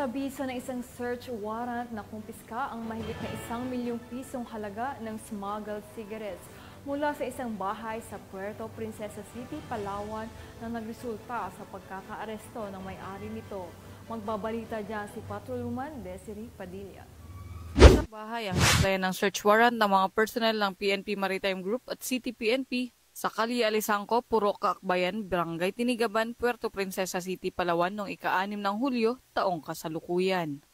Sa bisa ng isang search warrant na kumpiska ang mahigit na 1 milyong pisong halaga ng smuggled cigarettes mula sa isang bahay sa Puerto Princesa City, Palawan na nagresulta sa pagkakaaresto ng may-ari nito. Magbabalita dyan si Patrolwoman Desiree Padilla. Sa bahay ang applyan ng search warrant ng mga personnel ng PNP Maritime Group at City PNP sa Calle Alisangco, Purok Kaakbayan, Barangay Tinigaban, Puerto Princesa City, Palawan noong ika-6 ng Hulyo, taong kasalukuyan.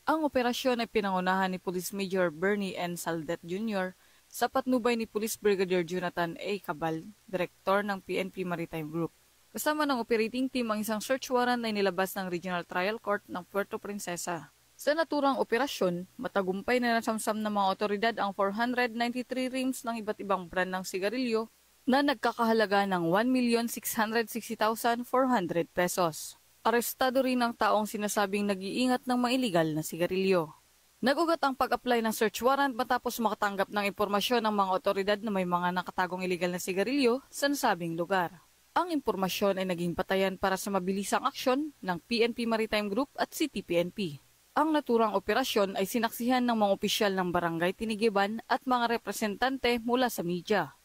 Ang operasyon ay pinangunahan ni Police Major Bernie N. Saldet Jr. sa patnubay ni Police Brigadier Jonathan A. Cabal, Direktor ng PNP Maritime Group. Kasama ng operating team ang isang search warrant ay nilabas ng Regional Trial Court ng Puerto Princesa. Sa naturang operasyon, matagumpay na nasamsam ng mga otoridad ang 493 rims ng iba't ibang brand ng sigarilyo na nagkakahalaga ng 1,660,400 pesos. Arestado rin ang taong sinasabing nag-iingat ng mga iligal na sigarilyo. Nagugat ang pag-apply ng search warrant matapos makatanggap ng impormasyon ng mga otoridad na may mga nakatagong iligal na sigarilyo sa nasabing lugar. Ang impormasyon ay naging patayan para sa mabilisang aksyon ng PNP Maritime Group at City PNP. Ang naturang operasyon ay sinaksihan ng mga opisyal ng Barangay Tinigiban at mga representante mula sa media.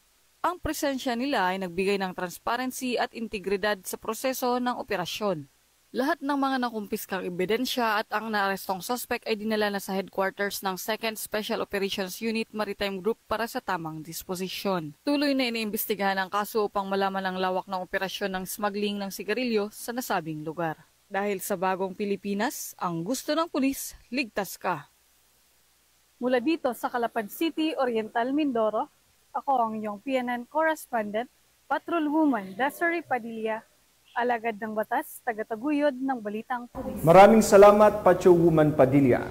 Ang presensya nila ay nagbigay ng transparency at integridad sa proseso ng operasyon. Lahat ng mga nakumpiskang ebidensya at ang naarestong suspect ay dinala na sa headquarters ng 2nd Special Operations Unit Maritime Group para sa tamang disposisyon. Tuloy na iniimbestigahan ang kaso upang malaman ang lawak ng operasyon ng smuggling ng sigarilyo sa nasabing lugar. Dahil sa bagong Pilipinas, ang gusto ng pulis, ligtas ka. Mula dito sa Calapad City, Oriental, Mindoro, ako ang inyong PNN correspondent, Patrolwoman Desiree Padilla, alagad ng batas, tagataguyod ng balitang pulis. Maraming salamat, Patrolwoman Padilla.